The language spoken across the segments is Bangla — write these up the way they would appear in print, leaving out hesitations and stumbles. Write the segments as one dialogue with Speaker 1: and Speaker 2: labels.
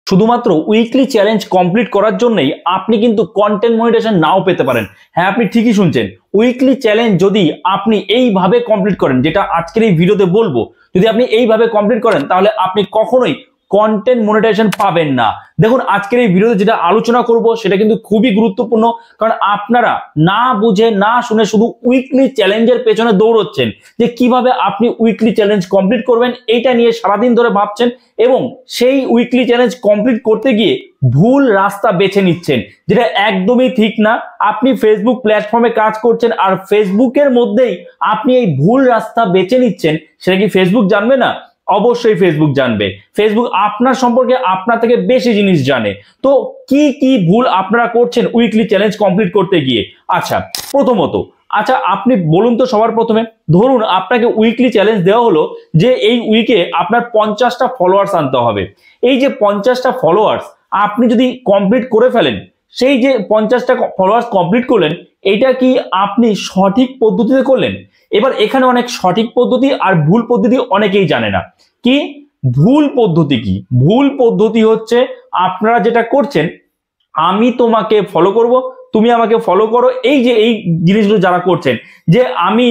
Speaker 1: শুধুমাত্র উইকলি চ্যালেঞ্জ কমপ্লিট করার জন্যই আপনি কিন্তু কন্টেন্ট মনিটাইজেশন নাও পেতে পারেন। হ্যাঁ, আপনি ঠিকই শুনছেন। উইকলি চ্যালেঞ্জ যদি আপনি এইভাবে কমপ্লিট করেন, যেটা আজকের এই ভিডিওতে বলবো, যদি আপনি এইভাবে কমপ্লিট করেন তাহলে আপনি কখনোই কন্টেন্ট মনিটাইজেশন পাবেন না। দেখুন, আজকের এই ভিডিওতে যেটা আলোচনা করব সেটা কিন্তু খুবই গুরুত্বপূর্ণ, কারণ আপনারা না বুঝে না শুনে শুধু উইকলি চ্যালেঞ্জের পেছনে দৌড়চ্ছেন যে কিভাবে আপনি উইকলি চ্যালেঞ্জ কমপ্লিট করবেন, এইটা নিয়ে সারাদিন ধরে ভাবছেন এবং সেই উইকলি চ্যালেঞ্জ কমপ্লিট করতে গিয়ে ভুল রাস্তা বেছে নিচ্ছেন, যেটা একদমই ঠিক না। আপনি ফেসবুক প্ল্যাটফর্মে কাজ করছেন আর ফেসবুকের মধ্যেই আপনি এই ভুল রাস্তা বেছে নিচ্ছেন, সেটা কি ফেসবুক জানবে না? অবশ্যই ফেসবুক জানবে। ফেসবুক আপনার সম্পর্কে আপনার থেকে বেশি জিনিস জানে। তো কি কি ভুল আপনারা করছেন উইকলি চ্যালেঞ্জ কমপ্লিট করতে গিয়ে? আচ্ছা, প্রথমত আপনি বলুন তো, সবার প্রথমে ধরুন আপনাকে উইকলি চ্যালেঞ্জ দেওয়া হলো যে এই উইকে আপনার 50টা ফলোয়ার্স আনতে হবে। এই যে 50টা ফলোয়ার্স আপনি যদি কমপ্লিট করে ফেলেন, সেই যে 50টা ফলোয়ার্স কমপ্লিট করলেন, এটা কি আপনি সঠিক পদ্ধতিতে করলেন? এবার এখানে অনেক সঠিক পদ্ধতি আর ভুল পদ্ধতি অনেকেই জানে না। কি ভুল পদ্ধতি? কি ভুল পদ্ধতি হচ্ছে আপনারা যেটা করছেন, আমি তোমাকে ফলো করব, তুমি আমাকে ফলো করো, এই যে এই জিনিসগুলো যারা করছেন, যে আমি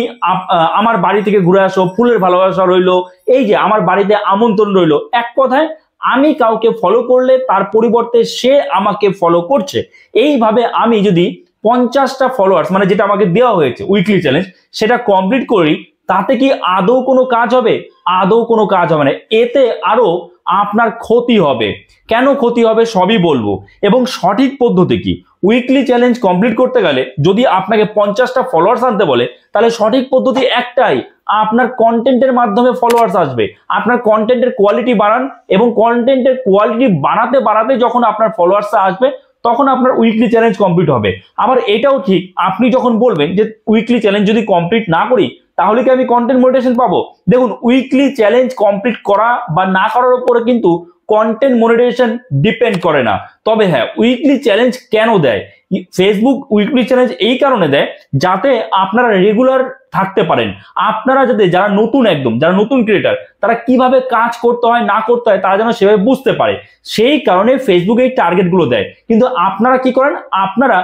Speaker 1: আমার বাড়ি থেকে ঘুরে আসো, ফুলের ভালোবাসা রইলো, এই যে আমার বাড়িতে আমন্ত্রণ রইলো, এক কথায় আমি কাউকে ফলো করলে তার পরিবর্তে সে আমাকে ফলো করছে। এইভাবে আমি যদি 50টা ফলোয়ার্স, মানে যেটা আমাকে দেওয়া হয়েছে উইকলি চ্যালেঞ্জ, সেটা কমপ্লিট করি, তাতে কি আদৌ কোনো কাজ হবে? আদৌ কোনো কাজ হবে না। এতে আরো আপনার ক্ষতি হবে। কেন ক্ষতি হবে সবই বলবো। এবং সঠিক পদ্ধতি কি, উইকলি চ্যালেঞ্জ কমপ্লিট করতে গেলে যদি আপনাকে 50টা ফলোয়ার্স আনতে বলে, তাহলে সঠিক পদ্ধতি একটাই, আপনার কন্টেন্টের মাধ্যমে ফলোয়ার্স আসবে। আপনার কন্টেন্টের কোয়ালিটি বাড়ান এবং কন্টেন্টের কোয়ালিটি বাড়াতে বাড়াতে যখন আপনার ফলোয়ার্স আসবে, তখন আপনার উইকলি চ্যালেঞ্জ কমপ্লিট হবে। আবার এটাও ঠিক, আপনি যখন বলবেন যে উইকলি চ্যালেঞ্জ যদি কমপ্লিট না করি তাহলে কি আমি কন্টেন্ট মনিটাইজেশন পাবো? দেখুন, উইকলি চ্যালেঞ্জ কমপ্লিট করা বা না করার উপরে কিন্তু কন্টেন্ট মনিটাইজেশন ডিপেন্ড করে না। তবে হ্যাঁ, উইকলি চ্যালেঞ্জ কেন দেয়? ফেসবুক উইকলি চ্যালেঞ্জ এই কারণে দেয় যাতে আপনারা রেগুলার থাকতে পারেন। আপনারা যাতে, যারা নতুন, একদম যারা নতুন ক্রিয়েটার, তারা কিভাবে কাজ করতে হয় না করতে হয় তারা যেন সেভাবে বুঝতে পারে, সেই কারণে ফেসবুক এই টার্গেট গুলো দেয়। কিন্তু আপনারা কি করেন? আপনারা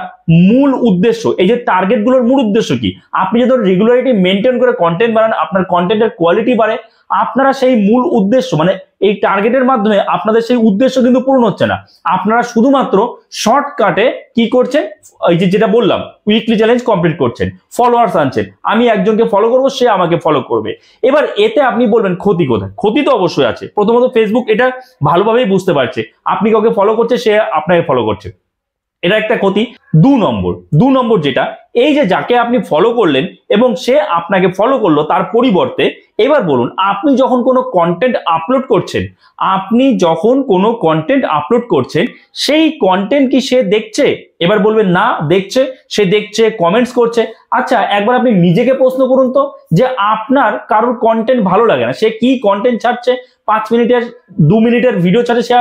Speaker 1: মূল উদ্দেশ্য, এই যে টার্গেট গুলোর মূল উদ্দেশ্য কি, আপনি যদি রেগুলারিটি মেনটেন করে কন্টেন্ট বানান, আপনার কন্টেন্টের কোয়ালিটি বাড়ে, আপনারা সেই মূল উদ্দেশ্য, মানে এই টার্গেটের মাধ্যমে আপনাদের সেই উদ্দেশ্য কিন্তু পূরণ হচ্ছে না। আপনারা শুধুমাত্র শর্টকাটে কি করছেন, এই যে যেটা বললাম, উইকলি চ্যালেঞ্জ কমপ্লিট করছেন, ফলোয়ার্স আনছেন, আমি একজনকে ফলো করব, সে আমাকে ফলো করবে। এবার এতে আপনি বলবেন ক্ষতি কোথায়? ক্ষতি তো অবশ্যই আছে। প্রথমত ফেসবুক এটা ভালোভাবেই বুঝতে পারছে, আপনি কাউকে ফলো করছে, সে আপনাকে ফলো করছে, এটা একটা ক্ষতি। দু নম্বর যেটা, এই যে যাকে আপনি ফলো করলেন এবং সে আপনাকে ফলো করলো, তার পরিবর্তে এবার বলুন, আপনি যখন কোনো কন্টেন্ট আপলোড করছেন, সেই কন্টেন্ট কি সে দেখছে? এবার বলবেন না দেখছে, সে দেখছে, কমেন্টস করছে। আচ্ছা, একবার আপনি নিজেকে প্রশ্ন করুন তো, যে আপনার কারোর কন্টেন্ট ভালো লাগে না, সে কি কন্টেন্ট ছাড়ছে, 5 মিনিটের 2 মিনিটের ভিডিও ছাড়ছে, সে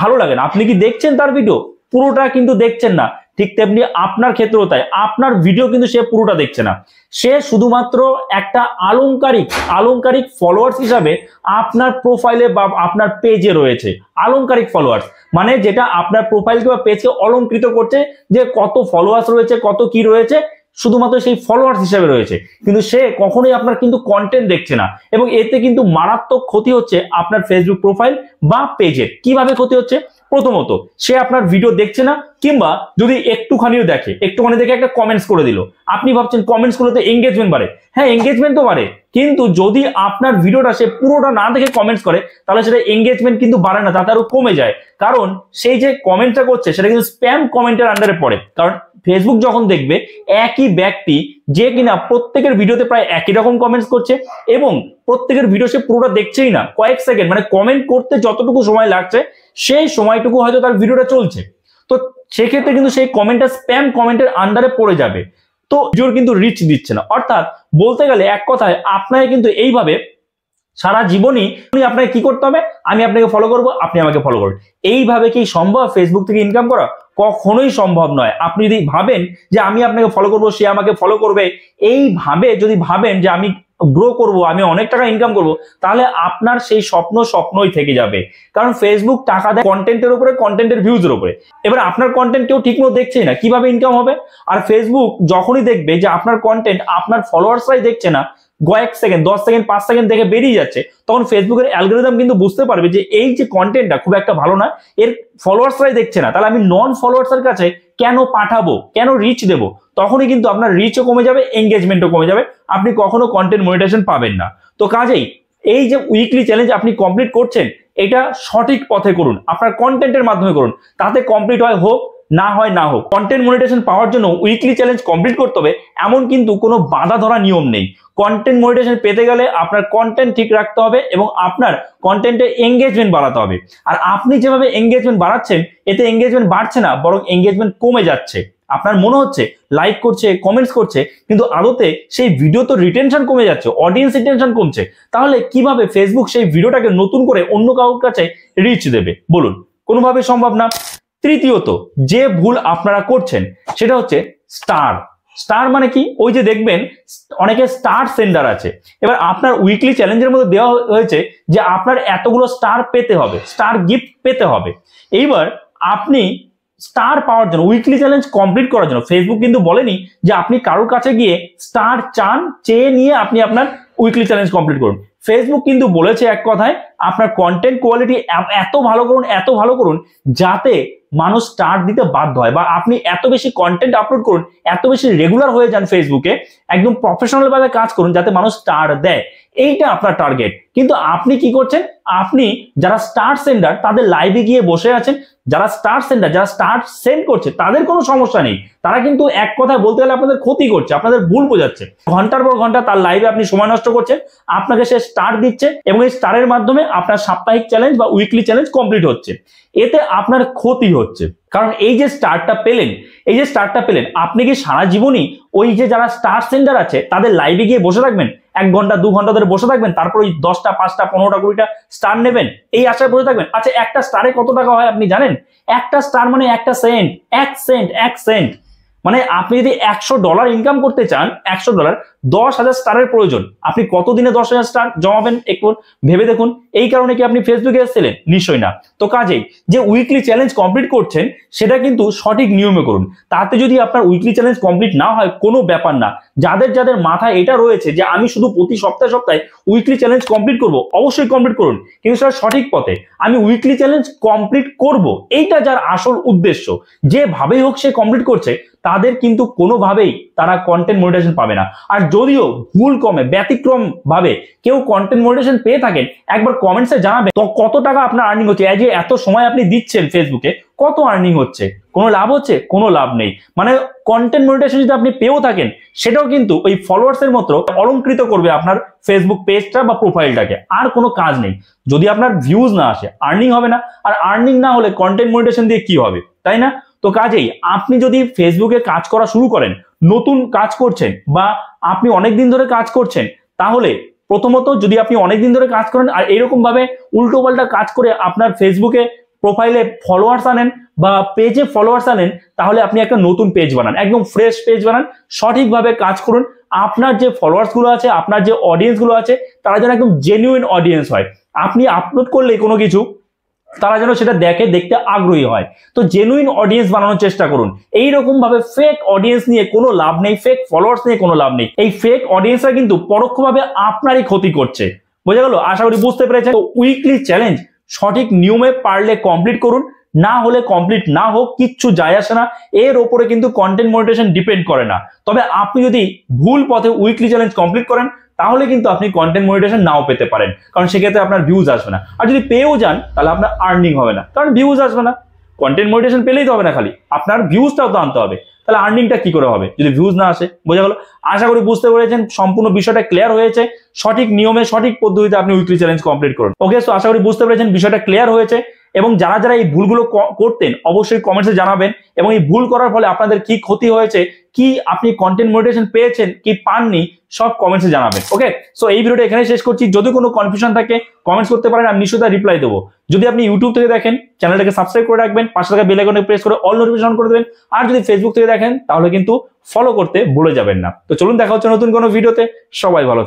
Speaker 1: ভালো লাগে না, আপনি কি দেখছেন তার ভিডিও? পুরোটা কিন্তু দেখছেন না। ঠিক তেমনি আপনার ক্ষেত্রেও তাই, আপনার ভিডিও কিন্তু সে পুরোটা দেখছে না, সে শুধুমাত্র একটা আলংকারিক ফলোয়ার্স হিসাবে আপনার প্রোফাইলে বা আপনার পেজে রয়েছে। আলংকারিক ফলোয়ার্স মানে যেটা আপনার প্রোফাইলকে বা পেজকে অলংকৃত করছে, যে কত ফলোয়ার্স রয়েছে, কত কি রয়েছে, শুধুমাত্র সেই ফলোয়ার্স হিসেবে রয়েছে, কিন্তু সে কখনোই আপনার কিন্তু কন্টেন্ট দেখছে না। এবং এতে কিন্তু মারাত্মক ক্ষতি হচ্ছে আপনার ফেসবুক প্রোফাইল বা পেজের। কিভাবে ক্ষতি হচ্ছে? প্রথমত, সে আপনার ভিডিও দেখছে না, কিংবা যদি একটুখানি দেখে একটা কমেন্টস করে দিল। আপনি ভাবছেন কমেন্টস গুলোতে এঙ্গেজমেন্ট বাড়ে, হ্যাঁ এঙ্গেজমেন্ট তো বাড়ে, কিন্তু যদি আপনার ভিডিওটা সে পুরোটা না দেখে কমেন্টস করে, তাহলে সেটা এঙ্গেজমেন্ট কিন্তু বাড়ে না, তাতে আরো কমে যায়। কারণ সেই যে কমেন্টটা করছে সেটা কিন্তু স্প্যাম কমেন্টের আন্ডারে পড়ে। কারণ ফেসবুক যখন দেখবে একই ব্যক্তি যে কিনা প্রত্যেকের ভিডিওতে প্রায় একই রকম কমেন্টস করছে এবং প্রত্যেকের ভিডিও সে পুরোটা দেখছেই না, কয়েক সেকেন্ড, মানে কমেন্ট করতে যতটুকু সময় লাগছে সেই সময়টুকু হয়তো তার ভিডিওটা চলছে, তো সেক্ষেত্রে কিন্তু সেই কমেন্টটা স্প্যাম কমেন্টের আন্ডারে পড়ে যাবে, তো ভিডিওর কিন্তু রিচ দিচ্ছে না। অর্থাৎ বলতে গেলে এক কথায় আপনাকে কিন্তু এইভাবে সারা জীবনই আপনাকে কি করতে হবে, আমি আপনাকে ফলো করব, আপনি আমাকে ফলো করবেন। এইভাবে কি সম্ভব ফেসবুক থেকে ইনকাম করা? কখনোই সম্ভব নয়। আপনি যদি ভাবেন যে আমি আপনাকে ফলো করব, সে আমাকে ফলো করবে, এইভাবে যদি ভাবেন যে আমি গ্রো করব, আমি অনেক টাকা ইনকাম করব, তাহলে আপনার সেই স্বপ্নই থেকে যাবে। কারণ ফেসবুক টাকা দেয় কন্টেন্টের উপরে, কন্টেন্টের ভিউজের উপরে। এবার আপনার কন্টেন্ট কেউ ঠিকমতো দেখছেই না, কিভাবে ইনকাম হবে? আর ফেসবুক যখনই দেখবে যে আপনার কন্টেন্ট আপনার ফলোয়ার্সরাই দেখছে না, কয়েক সেকেন্ড, 10 সেকেন্ড, 5 সেকেন্ড দেখে বেরিয়ে যাচ্ছে, তখন ফেসবুকের অ্যালগরিদম কিন্তু বুঝতে পারবে যে এই যে কন্টেন্টটা খুব একটা ভালো না, এর ফলোয়ার্সরাই দেখছে না, তাহলে আমি নন ফলোয়ার্সের কাছে কেন পাঠাবো, কেন রিচ দেবো? তখনই কিন্তু আপনার রিচও কমে যাবে, এঙ্গেজমেন্টও কমে যাবে, আপনি কখনো কন্টেন্ট মনিটাইজেশন পাবেন না। তো কাজেই এই যে উইকলি চ্যালেঞ্জ আপনি কমপ্লিট করছেন, এটা সঠিক পথে করুন, আপনার কন্টেন্টের মাধ্যমে করুন, তাতে কমপ্লিট হয় হোক, না হয় না হোক। কন্টেন্ট মনিটাইজেশন পাওয়ার জন্য উইকলি চ্যালেঞ্জ কমপ্লিট করতে হবে এমন কিন্তু কোনো বাধা ধরা নিয়ম নেই। কন্টেন্ট মনিটাইজেশন পেতে গেলে আপনার কন্টেন্ট ঠিক রাখতে হবে এবং আপনার কন্টেন্টে এঙ্গেজমেন্ট বাড়াতে হবে। আর আপনি যেভাবে এঙ্গেজমেন্ট বাড়াচ্ছেন, এতে এঙ্গেজমেন্ট বাড়ছে না, বরং এঙ্গেজমেন্ট কমে যাচ্ছে। আপনার মনে হচ্ছে লাইক করছে, কমেন্টস করছে, কিন্তু আদতে সেই ভিডিও তো রিটেনশন কমে যাচ্ছে, অডিয়েন্স রিটেনশন কমছে। তাহলে কিভাবে ফেসবুক সেই ভিডিওটাকে নতুন করে অন্য কারোর কাছে রিচ দেবে বলুন? কোনোভাবে সম্ভব না। তৃতীয়ত যে ভুল আপনারা করছেন সেটা হচ্ছে স্টার মানে কি? ওই যে দেখবেন অনেকে স্টার সেন্ডার আছে। এবার আপনার উইকলি চ্যালেঞ্জের মধ্যে দেওয়া হয়েছে যে আপনার এতগুলো স্টার পেতে হবে, স্টার গিফট পেতে হবে। এইবার আপনি স্টার পাওয়ার জন্য, উইকলি চ্যালেঞ্জ কমপ্লিট করার জন্য ফেসবুক কিন্তু বলেনি যে আপনি কারোর কাছে গিয়ে স্টার চান, চেয়ে নিয়ে আপনি আপনার উইকলি চ্যালেঞ্জ কমপ্লিট করুন। ফেসবুক কিন্তু বলেছে এক কথায়, আপনার কন্টেন্ট কোয়ালিটি এত ভালো করুন যাতে মানুষ স্টার দিতে বাধ্য হয়, বা আপনি এত বেশি কন্টেন্ট আপলোড করুন, এত বেশি রেগুলার হয়ে যান ফেসবুকে, একদম প্রফেশনাল ভাবে কাজ করুন যাতে মানুষ স্টার দেয়। এইটা আপনার টার্গেট। কিন্তু আপনি কি করছেন? আপনি যারা স্টার সেন্ডার তাদের লাইভে গিয়ে বসে আছেন, যারা স্টার সেন্ডার, যারা স্টার সেন্ড করছে তাদের কোনো সমস্যা নেই, তারা কিন্তু এক কথায় বলতে গেলে আপনাদের ক্ষতি করছে, আপনাদের ভুল বোঝাচ্ছে। ঘন্টার পর ঘন্টা তার লাইভে আপনি সময় নষ্ট করছেন, আপনাকে সে স্টার দিচ্ছে এবং এই স্টারের মাধ্যমে আপনার সাপ্তাহিক চ্যালেঞ্জ বা উইকলি চ্যালেঞ্জ কমপ্লিট হচ্ছে। এতে আপনার ক্ষতি হচ্ছে, কারণ এই যে স্টারটা পেলেন, আপনি কি সারা জীবনই ওই যে যারা স্টার সেন্ডার আছে তাদের লাইভে গিয়ে বসে থাকবেন? 1 ঘন্টা 2 ঘন্টা ধরে বসে থাকবেন, তারপর ওই 10টা 5টা 15টা 20টা স্টার নেবেন, এই আশায় বসে থাকবেন? আচ্ছা, একটা স্টারে কত টাকা হয় আপনি জানেন? একটা স্টার মানে একটা সেন্ট, 1 সেন্ট। মানে আপনি যদি $100 ইনকাম করতে চান, $100, 10,000 স্টারের প্রয়োজন। আপনি কতদিনে 10,000 স্টার জমাবেন একটু ভেবে দেখুন। এই কারণে কি আপনি ফেসবুকে এসেছিলেন? নিশ্চয়ই না। তো কাজেই যে উইকলি চ্যালেঞ্জ কমপ্লিট করছেন সেটা কিন্তু সঠিক নিয়মে করুন। তাতে যদি আপনার উইকলি চ্যালেঞ্জ কমপ্লিট না হয় কোনো ব্যাপার না। যাদের মাথায় এটা রয়েছে যে আমি শুধু প্রতি সপ্তাহে উইকলি চ্যালেঞ্জ কমপ্লিট করব, অবশ্যই কমপ্লিট করুন, কিন্তু সেটা সঠিক পথে। আমি উইকলি চ্যালেঞ্জ কমপ্লিট করব, এইটা যার আসল উদ্দেশ্য, যেভাবেই হোক সে কমপ্লিট করছে, তাদের কিন্তু কোনোভাবেই তারা কন্টেন্ট মনিটাইজেশন পাবে না। আর যদিও ভুল কমে ব্যতিক্রম ভাবে কেউ কন্টেন্ট মনিটাইজেশন পেয়ে থাকেন, একবার কমেন্টসে জানাবেন তো কত টাকা আপনার আর্নিং হচ্ছে। এই যে এত সময় আপনি দিচ্ছেন ফেসবুকে, কত আর্নিং হচ্ছে? কোনো লাভ হচ্ছে? কোনো লাভ নেই। মানে কন্টেন্ট মনিটাইজেশন যদি আপনি পেয়েও থাকেন, সেটাও কিন্তু ওই ফলোয়ার্সের মতো অলংকৃত করবে আপনার ফেসবুক পেজটা বা প্রোফাইলটাকে, আর কোনো কাজ নেই। যদি আপনার ভিউজ না আসে, আর্নিং হবে না, আর আর্নিং না হলে কন্টেন্ট মনিটাইজেশন দিয়ে কি হবে, তাই না? তো কাজেই আপনি যদি ফেসবুকে কাজ করা শুরু করেন, নতুন কাজ করছেন বা আপনি অনেকদিন ধরে কাজ করছেন, তাহলে প্রথমত যদি আপনি অনেকদিন ধরে কাজ করেন আর এরকম ভাবে উল্টো পাল্টা কাজ করে আপনার ফেসবুকে প্রোফাইলে ফলোয়ার্স আনেন বা পেজে ফলোয়ার্স আনেন, তাহলে আপনি একটা নতুন পেজ বানান, একদম ফ্রেশ পেজ বানান, সঠিকভাবে কাজ করুন। আপনার যে ফলোয়ার্স গুলো আছে, আপনার যে অডিয়েন্স গুলো আছে, তারা যেন একদম জেনুইন অডিয়েন্স হয়। আপনি আপলোড করলে কোনো কিছু, তারা যেন সেটা দেখতে আগ্রহী হয়। তো জেনুইন অডিয়েন্স বানানোর চেষ্টা করুন। এইরকম ভাবে ফেক অডিয়েন্স নিয়ে কোনো লাভ নেই, ফেক ফলোয়ার্স নিয়ে কোনো লাভ নেই। এই ফেক অডিয়েন্সরা কিন্তু পরোক্ষভাবে আপনারই ক্ষতি করছে। বোঝা গেল? আশা করি বুঝতে পেরেছেন। তো উইকলি চ্যালেঞ্জ সঠিক নিয়মে পারলে কমপ্লিট করুন, না হলে কমপ্লিট না হোক, কিচ্ছু যায় আসে না। এর উপরে কিন্তু কন্টেন্ট মনিটাইজেশন ডিপেন্ড করে না। তবে আপনি যদি ভুল পথে উইকলি চ্যালেঞ্জ কমপ্লিট করেন, তাহলে কিন্তু আপনি কন্টেন্ট মনিটাইজেশন নাও পেতে পারেন, কারণ সেক্ষেত্রে আপনার ভিউজ আসবে না। আর যদি পেয়েও যান, তাহলে আপনার আর্নিং হবে না, কারণ ভিউজ আসবে না। কন্টেন্ট মনিটাইজেশন পেলেই তো হবে না, খালি আপনার ভিউজটাও তো আনতে হবে। তাহলে আর্নিংটা কি করে হবে যদি ভিউজ না আসে? বোঝা গেল? আশা করি বুঝতে পেরেছেন, সম্পূর্ণ বিষয়টা ক্লিয়ার হয়েছে। সঠিক নিয়মে সঠিক পদ্ধতিতে আপনি উইকলি চ্যালেঞ্জ কমপ্লিট করুন। ওকে, সো আশা করি বুঝতে পেরেছেন, বিষয়টা ক্লিয়ার হয়েছে। এবং যারা এই ভুলগুলো করতেন, অবশ্যই কমেন্টসে জানাবেন। এবং এই ভুল করার ফলে আপনাদের কি ক্ষতি হয়েছে, কি আপনি কন্টেন্ট মনিটাইজেশন পেয়েছেন কি পাননি, সব কমেন্টসে জানাবেন। ওকে, সো এই ভিডিওটা এখানে শেষ করছি। যদি কোনো কনফিউশন থাকে কমেন্টস করতে পারেন, আমি নিশ্চয়ই রিপ্লাই দেবো। যদি আপনি ইউটিউব থেকে দেখেন, চ্যানেলটাকে সাবস্ক্রাইব করে রাখবেন, পাশে থাকা বেল আইকনে প্রেস করে অল নোটিফিকেশন করে দেবেন। আর যদি ফেসবুক থেকে দেখেন, তাহলে কিন্তু ফলো করতে ভুলে যাবেন না। তো চলুন, দেখা হচ্ছে নতুন কোনো ভিডিওতে। সবাই ভালো।